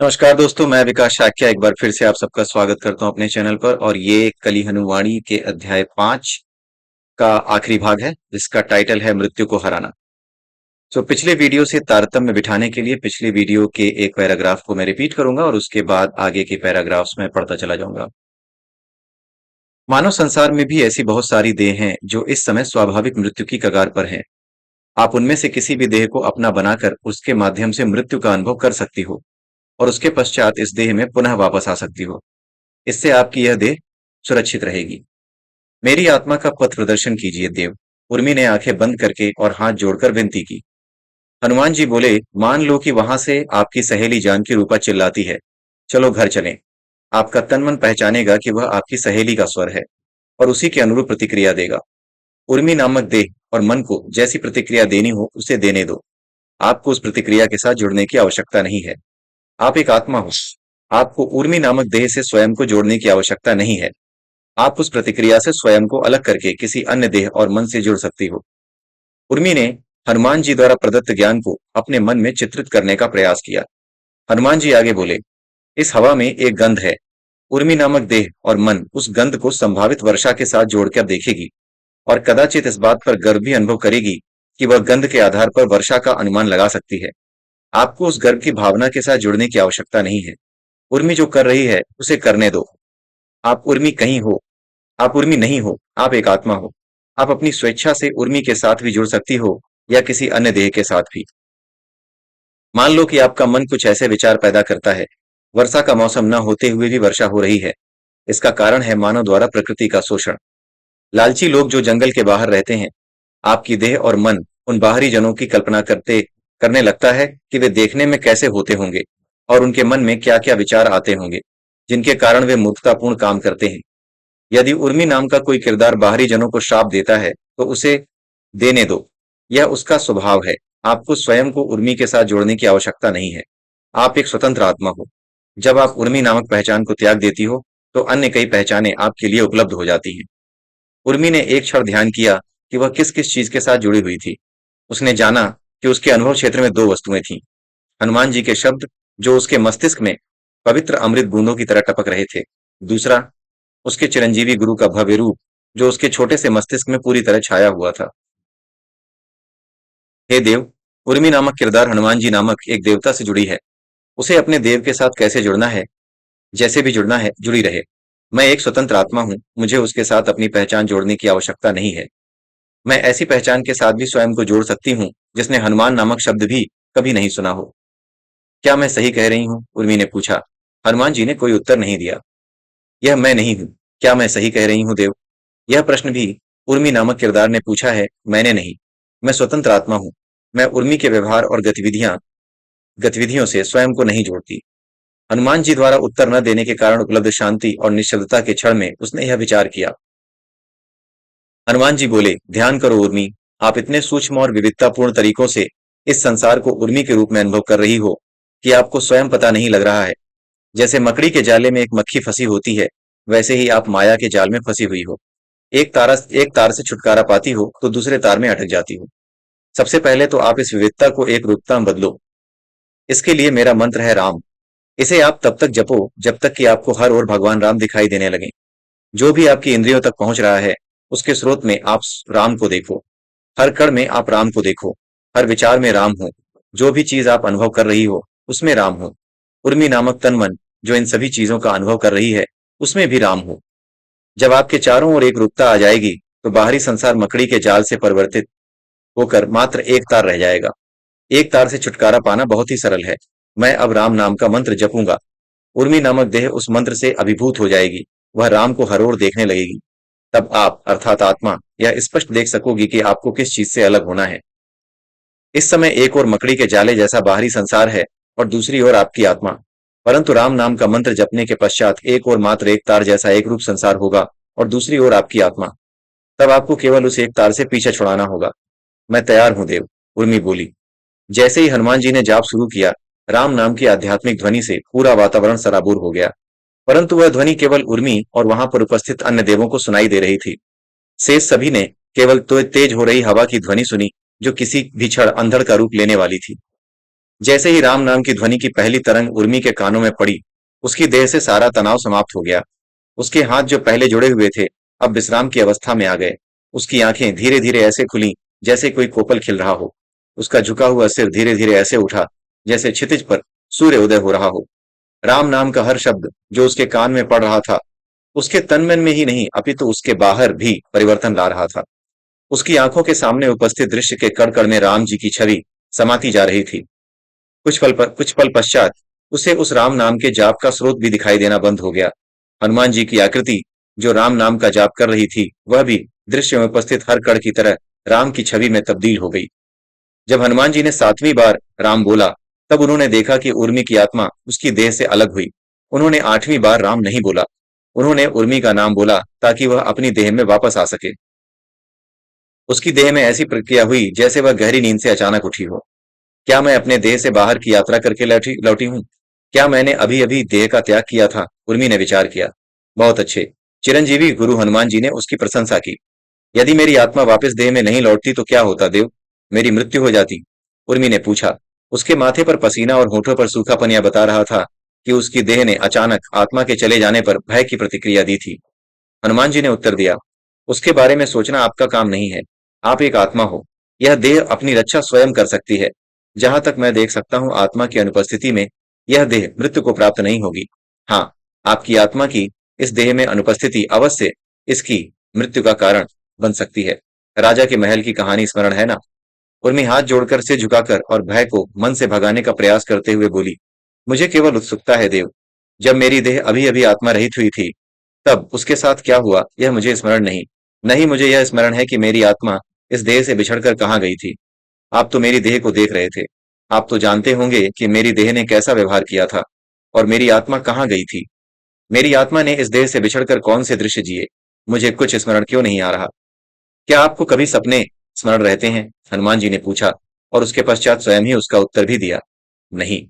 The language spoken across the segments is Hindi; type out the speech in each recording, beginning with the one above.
नमस्कार दोस्तों, मैं विकास शाक्या एक बार फिर से आप सबका स्वागत करता हूं अपने चैनल पर। और ये कली हनुवाणी के अध्याय 5 का आखिरी भाग है, जिसका टाइटल है मृत्यु को हराना। पिछले वीडियो से तारतम्य बिठाने के लिए पिछले वीडियो के एक पैराग्राफ को मैं रिपीट करूंगा और उसके बाद आगे के पैराग्राफ्स में पढ़ता चला जाऊंगा। मानव संसार में भी ऐसी बहुत सारी देह हैं जो इस समय स्वाभाविक मृत्यु की कगार पर हैं। आप उनमें से किसी भी देह को अपना बनाकर उसके माध्यम से मृत्यु का अनुभव कर सकती हो और उसके पश्चात इस देह में पुनः वापस आ सकती हो। इससे आपकी यह देह सुरक्षित रहेगी। मेरी आत्मा का पथ प्रदर्शन कीजिए देव। उर्मी ने आंखें बंद करके और हाथ जोड़कर विनती की। हनुमान जी बोले, मान लो कि वहां से आपकी सहेली जानकी रूपा चिल्लाती है, चलो घर चलें। आपका तन मन पहचानेगा कि वह आपकी सहेली का स्वर है और उसी के अनुरूप प्रतिक्रिया देगा। उर्मी नामक देह और मन को जैसी प्रतिक्रिया देनी हो उसे देने दो। आपको उस प्रतिक्रिया के साथ जुड़ने की आवश्यकता नहीं है। आप एक आत्मा हो। आपको उर्मी नामक देह से स्वयं को जोड़ने की आवश्यकता नहीं है। आप उस प्रतिक्रिया से स्वयं को अलग करके किसी अन्य देह और मन से जुड़ सकती हो। उर्मी ने हनुमान जी द्वारा प्रदत्त ज्ञान को अपने मन में चित्रित करने का प्रयास किया। हनुमान जी आगे बोले, इस हवा में एक गंध है। उर्मी नामक देह और मन उस गंध को संभावित वर्षा के साथ जोड़कर देखेगी और कदाचित इस बात पर गर्व भी अनुभव करेगी कि वह गंध के आधार पर वर्षा का अनुमान लगा सकती है। आपको उस गर्व की भावना के साथ जुड़ने की आवश्यकता नहीं है। उर्मी जो कर रही है उसे करने दो। आप उर्मी कहीं हो। आप उर्मी नहीं हो, आप एक आत्मा हो। आप अपनी स्वेच्छा से उर्मी के साथ भी जुड़ सकती हो या किसी अन्य देह के साथ भी। मान लो कि आपका मन कुछ ऐसे विचार पैदा करता है, वर्षा का मौसम न होते हुए भी वर्षा हो रही है। इसका कारण है मानव द्वारा प्रकृति का शोषण। लालची लोग जो जंगल के बाहर रहते हैं, आपकी देह और मन उन बाहरी जनों की कल्पना करने लगता है कि वे देखने में कैसे होते होंगे और उनके मन में क्या क्या विचार आते होंगे, जिनके कारण वे मूर्खतापूर्ण काम करते हैं। यदि उर्मी नाम का कोई किरदार बाहरी जनों को श्राप देता है तो उसे देने दो। यह उसका स्वभाव है। आपको स्वयं को उर्मी के साथ जोड़ने की आवश्यकता नहीं है। आप एक स्वतंत्र आत्मा हो। जब आप उर्मी नामक पहचान को त्याग देती हो तो अन्य कई पहचानें आपके लिए उपलब्ध हो जाती हैं। उर्मी ने एक क्षण ध्यान किया कि वह किस किस चीज के साथ जुड़ी हुई थी। उसने जाना कि उसके अनुभव क्षेत्र में दो वस्तुएं थीं। हनुमान जी के शब्द जो उसके मस्तिष्क में पवित्र अमृत बूंदों की तरह टपक रहे थे। दूसरा, उसके चिरंजीवी गुरु का भव्य रूप जो उसके छोटे से मस्तिष्क में पूरी तरह छाया हुआ था। हे देव, उर्मी नामक किरदार हनुमान जी नामक एक देवता से जुड़ी है। उसे अपने देव के साथ कैसे जुड़ना है, जैसे भी जुड़ना है जुड़ी रहे। मैं एक स्वतंत्र आत्मा हूं, मुझे उसके साथ अपनी पहचान जोड़ने की आवश्यकता नहीं है। मैं ऐसी पहचान के साथ भी स्वयं को जोड़ सकती हूँ जिसने हनुमान नामक शब्द भी कभी नहीं सुना हो। क्या मैं सही कह रही हूँ? उर्मी ने पूछा। हनुमान जी ने कोई उत्तर नहीं दिया। यह मैं नहीं हूँ। क्या मैं सही कह रही हूँ देव? यह प्रश्न भी उर्मी नामक किरदार ने पूछा है, मैंने नहीं। मैं स्वतंत्र आत्मा हूँ। मैं उर्मी के व्यवहार और गतिविधियों से स्वयं को नहीं जोड़ती। हनुमान जी द्वारा उत्तर न देने के कारण उपलब्ध शांति और निश्चलता के क्षण में उसने यह विचार किया। हनुमान जी बोले, ध्यान करो उर्मी। आप इतने सूक्ष्म और विविधतापूर्ण तरीकों से इस संसार को उर्मी के रूप में अनुभव कर रही हो कि आपको स्वयं पता नहीं लग रहा है। जैसे मकड़ी के जाले में एक मक्खी फंसी होती है, वैसे ही आप माया के जाल में फंसी हुई हो। एक तार से छुटकारा पाती हो तो दूसरे तार में अटक जाती हो। सबसे पहले तो आप इस विविधता को एक रूपता में बदलो। इसके लिए मेरा मंत्र है राम। इसे आप तब तक जपो जब तक कि आपको हर ओर भगवान राम दिखाई देने लगे। जो भी आपकी इंद्रियों तक पहुंच रहा है, उसके स्रोत में आप राम को देखो। हर कण में आप राम को देखो। हर विचार में राम हो। जो भी चीज आप अनुभव कर रही हो उसमें राम हो। उर्मी नामक तन मन जो इन सभी चीजों का अनुभव कर रही है उसमें भी राम हो। जब आपके चारों ओर एक रूपता आ जाएगी तो बाहरी संसार मकड़ी के जाल से परिवर्तित होकर मात्र एक तार रह जाएगा। एक तार से छुटकारा पाना बहुत ही सरल है। मैं अब राम नाम का मंत्र जपूंगा। उर्मी नामक देह उस मंत्र से अभिभूत हो जाएगी। वह राम को हर ओर देखने लगेगी। तब आप अर्थात आत्मा यह स्पष्ट देख सकोगी कि आपको किस चीज से अलग होना है। इस समय एक और मकड़ी के जाले जैसा बाहरी संसार है और दूसरी ओर आपकी आत्मा। परंतु राम नाम का मंत्र जपने के पश्चात एक और मात्र एक तार जैसा एक रूप संसार होगा और दूसरी ओर आपकी आत्मा। तब आपको केवल उस एक तार से पीछे छुड़ाना होगा। मैं तैयार हूं देव, उर्मी बोली। जैसे ही हनुमान जी ने जाप शुरू किया, राम नाम की आध्यात्मिक ध्वनि से पूरा वातावरण सराबूर हो गया। परंतु वह ध्वनि केवल उर्मी और वहां पर उपस्थित अन्य देवों को सुनाई दे रही थी। शेष सभी ने केवल तो तेज हो रही हवा की ध्वनि सुनी जो किसी भी क्षण अंधड़ का रूप लेने वाली थी। जैसे ही राम नाम की ध्वनि की पहली तरंग उर्मी के कानों में पड़ी, उसकी देह से सारा तनाव समाप्त हो गया। उसके हाथ जो पहले जुड़े हुए थे, अब विश्राम की अवस्था में आ गए। उसकी आंखें धीरे धीरे ऐसे खुली जैसे कोई कोपल खिल रहा हो। उसका झुका हुआ सिर धीरे धीरे ऐसे उठा जैसे क्षितिज पर सूर्य उदय हो रहा हो। राम नाम का हर शब्द जो उसके कान में पड़ रहा था, उसके तन मन में ही नहीं अपितु उसके बाहर भी परिवर्तन ला रहा था। उसकी आंखों के सामने उपस्थित दृश्य के कण कण में राम जी की छवि समाती जा रही थी। कुछ पल पश्चात उसे उस राम नाम के जाप का स्रोत भी दिखाई देना बंद हो गया। हनुमान जी की आकृति जो राम नाम का जाप कर रही थी, वह भी दृश्य में उपस्थित हर कण की तरह राम की छवि में तब्दील हो गई। जब हनुमान जी ने 7वीं बार राम बोला, तब उन्होंने देखा कि उर्मी की आत्मा उसकी देह से अलग हुई। उन्होंने 8वीं बार राम नहीं बोला। उन्होंने उर्मी का नाम बोला ताकि वह अपनी देह में वापस आ सके। उसकी देह में ऐसी प्रक्रिया हुई जैसे वह गहरी नींद से अचानक उठी हो। क्या मैं अपने देह से बाहर की यात्रा करके लौटी लौटी हूँ? क्या मैंने अभी अभी देह का त्याग किया था? उर्मी ने विचार किया। बहुत अच्छे। चिरंजीवी गुरु हनुमान जी ने उसकी प्रशंसा की। यदि मेरी आत्मा वापस देह में नहीं लौटती तो क्या होता देव? मेरी मृत्यु हो जाती? उर्मी ने पूछा। उसके माथे पर पसीना और होठों पर सूखापन यह बता रहा था कि उसकी देह ने अचानक आत्मा के चले जाने पर भय की प्रतिक्रिया दी थी। हनुमान जी ने उत्तर दिया, उसके बारे में सोचना आपका काम नहीं है। आप एक आत्मा हो। यह देह अपनी रक्षा स्वयं कर सकती है। जहां तक मैं देख सकता हूं, आत्मा की अनुपस्थिति में यह देह मृत्यु को प्राप्त नहीं होगी। हाँ, आपकी आत्मा की इस देह में अनुपस्थिति अवश्य इसकी मृत्यु का कारण बन सकती है। राजा के महल की कहानी स्मरण है ना? उर्मी हाथ जोड़कर सिर झुकाकर और भय को मन से भगाने का प्रयास करते हुए बोली, मुझे केवल उत्सुकता है देव। जब मेरी देह अभी अभी आत्मा रहित हुई थी, तब उसके साथ क्या हुआ यह मुझे स्मरण नहीं। नहीं, मुझे यह स्मरण है कि मेरी आत्मा इस देह से बिछड़कर कहाँ गई थी। आप तो मेरी देह को देख रहे थे। आप तो जानते होंगे कि मेरी देह ने कैसा व्यवहार किया था और मेरी आत्मा कहाँ गई थी। मेरी आत्मा ने इस देह से बिछड़कर कौन से दृश्य जिए, मुझे कुछ स्मरण क्यों नहीं आ रहा। क्या आपको कभी सपने स्मरण रहते हैं? हनुमान जी ने पूछा और उसके पश्चात स्वयं ही उसका उत्तर भी दिया, नहीं।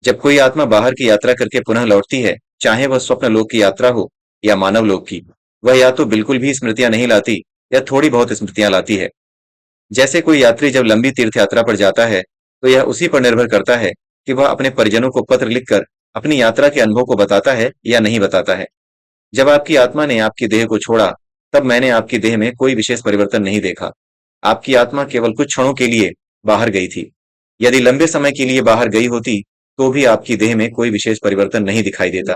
जब कोई आत्मा बाहर की यात्रा करके पुनः लौटती है, चाहे वह स्वप्न लोक की यात्रा हो या मानव लोक की, वह या तो बिल्कुल भी स्मृतियां नहीं लाती या थोड़ी बहुत स्मृतियां लाती है। जैसे कोई यात्री जब लंबी तीर्थ यात्रा पर जाता है, तो यह उसी पर निर्भर करता है कि वह अपने परिजनों को पत्र लिखकर अपनी यात्रा के अनुभव को बताता है या नहीं बताता है। जब आपकी आत्मा ने आपकी देह को छोड़ा, तब मैंने आपकी देह में कोई विशेष परिवर्तन नहीं देखा। आपकी आत्मा केवल कुछ क्षणों के लिए बाहर गई थी। यदि लंबे समय के लिए बाहर गई होती, तो भी आपकी देह में कोई विशेष परिवर्तन नहीं दिखाई देता।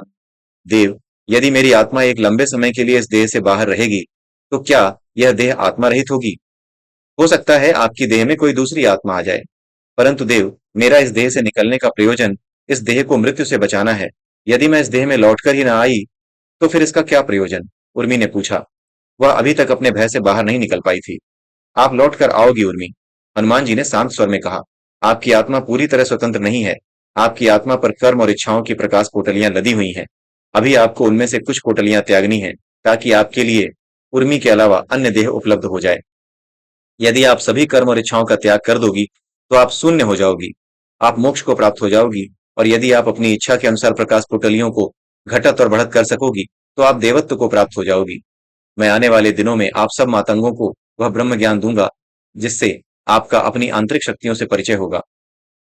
देव, यदि मेरी आत्मा एक लंबे समय के लिए इस देह से बाहर रहेगी, तो क्या यह देह आत्मा रहित होगी? हो सकता है आपकी देह में कोई दूसरी आत्मा आ जाए, परंतु देव, मेरा इस देह से निकलने का प्रयोजन इस देह को मृत्यु से बचाना है। यदि मैं इस देह में लौटकर ही ना आई, तो फिर इसका क्या प्रयोजन? उर्मी ने पूछा। वह अभी तक अपने भय से बाहर नहीं निकल पाई थी। आप लौट कर आओगी उर्मी, हनुमान जी ने शांत स्वर में कहा। आपकी आत्मा पूरी तरह स्वतंत्र नहीं है। आपकी आत्मा पर कर्म और इच्छाओं की प्रकाश कोटलियां लदी हुई हैं। अभी आपको उनमें से कुछ कोटलियां त्यागनी हैं, ताकि आपके लिए उर्मी के अलावा अन्य देह उपलब्ध हो जाए। यदि आप सभी कर्म और इच्छाओं का त्याग कर दोगी, तो आप शून्य हो जाओगी। आप मोक्ष को प्राप्त हो जाओगी। और यदि आप अपनी इच्छा के अनुसार प्रकाश कोटलियों को घटत और बढ़त कर सकोगी, तो आप देवत्व को प्राप्त हो जाओगी। मैं आने वाले दिनों में आप सब मातंगों को वह ब्रह्म ज्ञान दूंगा, जिससे आपका अपनी आंतरिक शक्तियों से परिचय होगा।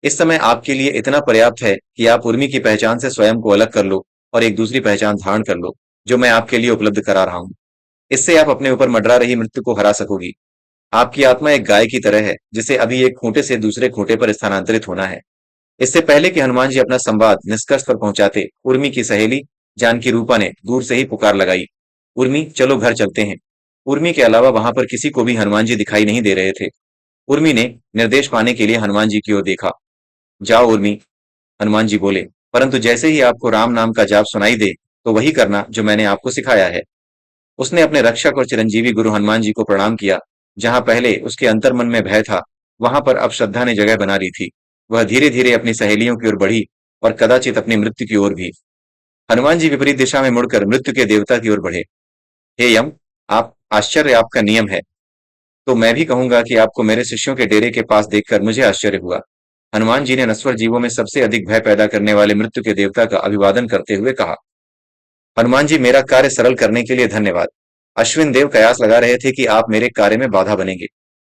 इस समय आपके लिए इतना पर्याप्त है कि आप उर्मी की पहचान से स्वयं को अलग कर लो और एक दूसरी पहचान धारण कर लो, जो मैं आपके लिए उपलब्ध करा रहा हूँ। इससे आप अपने ऊपर मंडरा रही मृत्यु को हरा सकोगी। आपकी आत्मा एक गाय की तरह है, जिसे अभी एक खूंटे से दूसरे खूंटे पर स्थानांतरित होना है। इससे पहले कि हनुमान जी अपना संवाद निष्कर्ष पर पहुंचाते, उर्मी की सहेली जानकी रूपा ने दूर से ही पुकार लगाई, उर्मी, चलो घर चलते हैं। उर्मी के अलावा वहां पर किसी को भी हनुमान जी दिखाई नहीं दे रहे थे। उर्मी ने निर्देश पाने के लिए हनुमान जी की ओर देखा। जाओ उर्मी, हनुमान जी बोले, परंतु जैसे ही आपको राम नाम का जाप सुनाई दे, तो वही करना जो मैंने आपको सिखाया है। उसने अपने रक्षक और चिरंजीवी गुरु हनुमान जी को प्रणाम किया। जहां पहले उसके अंतर्मन में भय था, वहां पर अब श्रद्धा ने जगह बना ली थी। वह धीरे धीरे अपनी सहेलियों की ओर बढ़ी और कदाचित अपनी मृत्यु की ओर भी। हनुमान जी विपरीत दिशा में मुड़कर मृत्यु के देवता की ओर बढ़े। हे यम, आप आश्चर्य आपका नियम है, तो मैं भी कहूंगा कि आपको मेरे शिष्यों के डेरे के पास देखकर मुझे आश्चर्य हुआ। हनुमान जी ने नश्वर जीवों में सबसे अधिक भय पैदा करने वाले मृत्यु के देवता का अभिवादन करते हुए कहा। हनुमान जी, मेरा कार्य सरल करने के लिए धन्यवाद। अश्विन देव कयास लगा रहे थे कि आप मेरे कार्य में बाधा बनेंगे,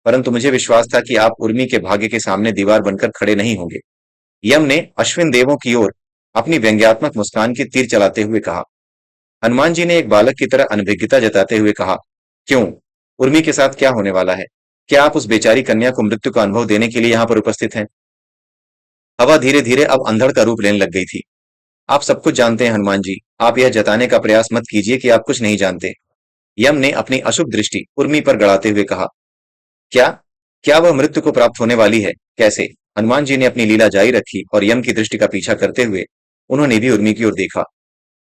परंतु मुझे विश्वास था कि आप उर्मी के भाग्य के सामने दीवार बनकर खड़े नहीं होंगे। यम ने अश्विन देवों की ओर अपनी व्यंग्यात्मक मुस्कान की तीर चलाते हुए कहा। हनुमान जी ने एक बालक की तरह अनभिज्ञता जताते हुए कहा, क्यों? उर्मी के साथ क्या होने वाला है? क्या आप उस बेचारी कन्या को मृत्यु का अनुभव देने के लिए यहाँ पर उपस्थित हैं? हवा धीरे धीरे अब अंधड़ का रूप लेने लग गई थी। आप सब कुछ जानते हैं हनुमान जी, आप यह जताने का प्रयास मत कीजिए कि आप कुछ नहीं जानते। यम ने अपनी अशुभ दृष्टि उर्मी पर गड़ाते हुए कहा। क्या? क्या वह मृत्यु को प्राप्त होने वाली है? कैसे? हनुमान जी ने अपनी लीला जारी रखी और यम की दृष्टि का पीछा करते हुए उन्होंने भी उर्मी की ओर देखा।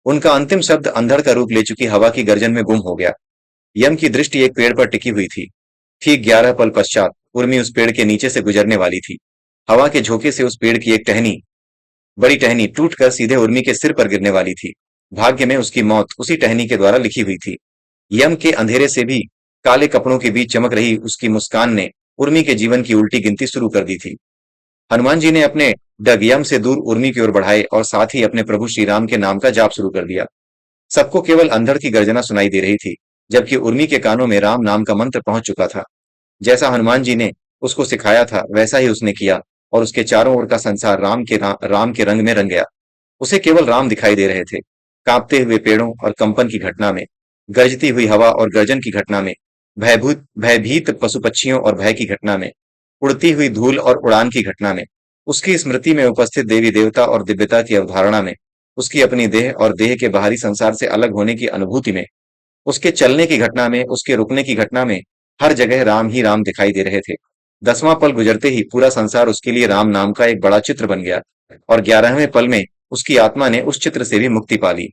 उनका अंतिम शब्द अंधड़ का रूप ले चुकी हवा की गर्जन में गुम हो गया। यम की दृष्टि एक पेड़ पर टिकी हुई थी। ठीक 11 पल पश्चात उर्मी उस पेड़ के नीचे से गुजरने वाली थी। हवा के झोंके से उस पेड़ की एक टहनी, बड़ी टहनी, टूटकर सीधे उर्मी के सिर पर गिरने वाली थी। भाग्य में उसकी मौत उसी टहनी के द्वारा लिखी हुई थी। यम के अंधेरे से भी काले कपड़ों के बीच चमक रही उसकी मुस्कान ने उर्मी के जीवन की उल्टी गिनती शुरू कर दी थी। हनुमान जी ने अपने डग यम से दूर उर्मी की ओर बढ़ाए और साथ ही अपने प्रभु श्री राम के नाम का जाप शुरू कर दिया। सबको केवल अंधड़ की गर्जना सुनाई दे रही थी, जबकि उर्मी के कानों में राम नाम का मंत्र पहुंच चुका था। जैसा हनुमान जी ने उसको सिखाया था वैसा ही उसने किया और उसके चारों ओर का संसार राम के रंग में रंग गया। उसे केवल राम दिखाई दे रहे थे, कांपते हुए पेड़ों और कंपन की घटना में, गरजती हुई हवा और गर्जन की घटना में, भयभीत पशु पक्षियों और भय की घटना में, उड़ती हुई धूल और उड़ान की घटना में, उसकी स्मृति में उपस्थित देवी देवता और दिव्यता की अवधारणा में, उसकी अपनी देह और देह के बाहरी संसार से अलग होने की अनुभूति में, उसके चलने की घटना में, उसके रुकने की घटना में, हर जगह राम ही राम दिखाई दे रहे थे। 10वां पल गुजरते ही पूरा संसार उसके लिए राम नाम का एक बड़ा चित्र बन गया और 11वें पल में उसकी आत्मा ने उस चित्र से भी मुक्ति पा ली।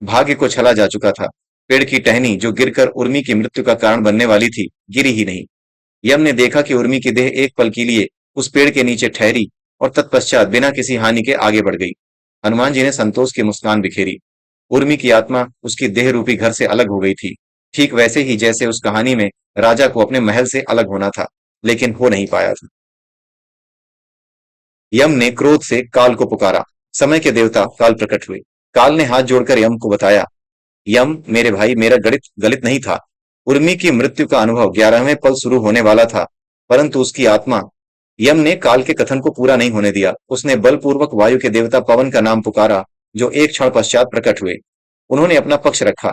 भाग्य को छला जा चुका था। पेड़ की टहनी जो गिरकर उर्मी की मृत्यु का कारण बनने वाली थी, गिरी ही नहीं। यम ने देखा कि उर्मी की देह एक पल के लिए उस पेड़ के नीचे ठहरी और तत्पश्चात बिना किसी हानि के आगे बढ़ गई। हनुमान जी ने संतोष की मुस्कान बिखेरी। उर्मी की आत्मा उसकी देह रूपी घर से अलग हो गई थी, ठीक वैसे ही जैसे उस कहानी में राजा को अपने महल से अलग होना था, लेकिन हो नहीं पाया था। यम ने क्रोध से काल को पुकारा। समय के देवता काल प्रकट हुए। काल ने हाथ जोड़कर यम को बताया, यम मेरे भाई, मेरा गणित गलत नहीं था। उर्मी की मृत्यु का अनुभव 11वें पल शुरू होने वाला था, परंतु उसकी आत्मा। यम ने काल के कथन को पूरा नहीं होने दिया। उसने बलपूर्वक वायु के देवता पवन का नाम पुकारा, जो एक क्षण पश्चात प्रकट हुए। उन्होंने अपना पक्ष रखा।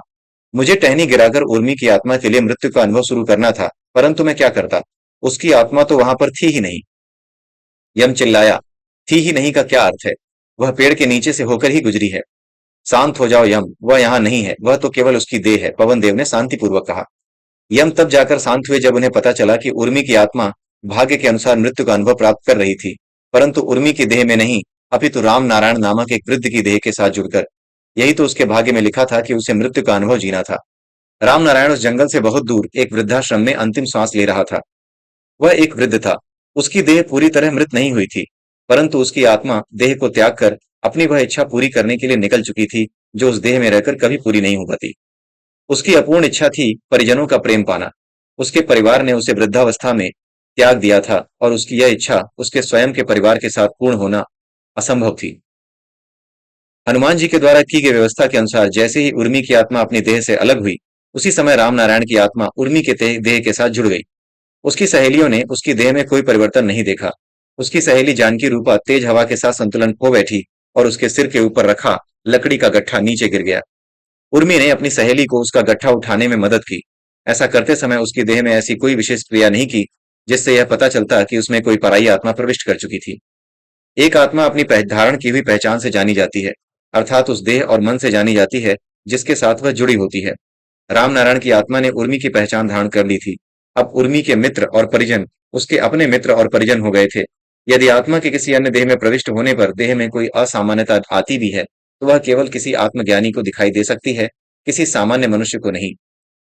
मुझे टहनी गिराकर उर्मी की आत्मा के लिए मृत्यु का अनुभव शुरू करना था, परंतु मैं क्या करता? उसकी आत्मा तो वहां पर थी ही नहीं। यम चिल्लाया, थी ही नहीं का क्या अर्थ है? वह पेड़ के नीचे से होकर ही गुजरी है। शांत हो जाओ यम, वह यहाँ नहीं है, वह तो केवल उसकी देह है, पवन देव ने शांतिपूर्वक कहा। यम तब जाकर शांत हुए जब उन्हें पता चला कि उर्मी की आत्मा भाग्य के अनुसार मृत्यु का अनुभव प्राप्त कर रही थी, परंतु उर्मी की देह में नहीं, अपितु राम नारायण नामक एक वृद्ध की देह के साथ जुड़कर। यही तो उसके भाग्य में लिखा था कि उसे मृत्यु का अनुभव जीना था। राम नारायण उस जंगल से बहुत दूर एक वृद्धाश्रम में अंतिम सांस ले रहा था। वह एक वृद्ध था। उसकी देह पूरी तरह मृत नहीं हुई थी, परंतु उसकी आत्मा देह को त्याग कर अपनी वह इच्छा पूरी करने के लिए निकल चुकी थी, जो उस देह में रहकर कभी पूरी नहीं हो पाती। उसकी अपूर्ण इच्छा थी परिजनों का प्रेम पाना। उसके परिवार ने उसे वृद्धावस्था में त्याग दिया था और उसकी यह इच्छा उसके स्वयं के परिवार के साथ पूर्ण होना असंभव थी। हनुमान जी के द्वारा की गई व्यवस्था के अनुसार जैसे ही उर्मी की आत्मा अपनी देह से अलग हुई, उसी समय राम नारायण की आत्मा उर्मी के देह के साथ जुड़ गई। उसकी सहेलियों ने उसकी देह में कोई परिवर्तन नहीं देखा। उसकी सहेली जानकी रूपा तेज हवा के साथ संतुलन खो बैठी और उसके सिर के ऊपर रखा लकड़ी का गट्ठा नीचे गिर गया। उर्मी ने अपनी सहेली को उसका गट्ठा उठाने में मदद की। ऐसा करते समय उसकी देह में ऐसी कोई विशेष क्रिया नहीं की जिससे यह पता चलता कि उसमें कोई पराई आत्मा प्रविष्ट कर चुकी थी। एक आत्मा अपनी धारण की हुई पहचान से जानी जाती है, अर्थात उस देह और मन से जानी जाती है जिसके साथ वह जुड़ी होती है। राम नारायण की आत्मा ने उर्मी की पहचान धारण कर ली थी। अब उर्मी के मित्र और परिजन उसके अपने मित्र और परिजन हो गए थे। यदि आत्मा के किसी अन्य देह में प्रविष्ट होने पर देह में कोई असामान्यता आती भी है, तो वह केवल किसी आत्मज्ञानी को दिखाई दे सकती है, किसी सामान्य मनुष्य को नहीं।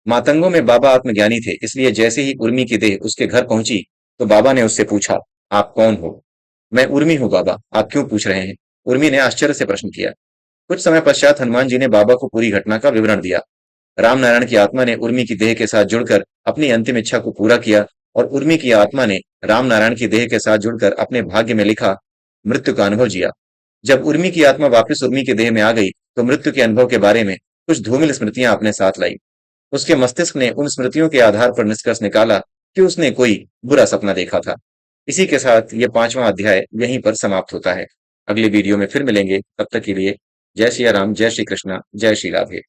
मातंगों में बाबा आत्मज्ञानी थे, इसलिए जैसे ही उर्मी की देह उसके घर पहुंची, तो बाबा ने उससे पूछा, आप कौन हो? मैं उर्मी हूँ बाबा, आप क्यों पूछ रहे हैं? उर्मी ने आश्चर्य से प्रश्न किया। कुछ समय पश्चात हनुमान जी ने बाबा को पूरी घटना का विवरण दिया। राम नारायण की आत्मा ने उर्मी की देह के साथ जुड़कर अपनी अंतिम इच्छा को पूरा किया और उर्मी की आत्मा ने राम नारायण की देह के साथ जुड़कर अपने भाग्य में लिखा मृत्यु का अनुभव जिया। जब उर्मी की आत्मा वापस उर्मी के देह में आ गई, तो मृत्यु के अनुभव के बारे में कुछ धूमिल स्मृतियां अपने साथ लाई। उसके मस्तिष्क ने उन स्मृतियों के आधार पर निष्कर्ष निकाला कि उसने कोई बुरा सपना देखा था। इसी के साथ ये 5वां अध्याय यहीं पर समाप्त होता है। अगले वीडियो में फिर मिलेंगे, तब तक के लिए जय सिया राम, जय श्री कृष्णा, जय श्री राधे।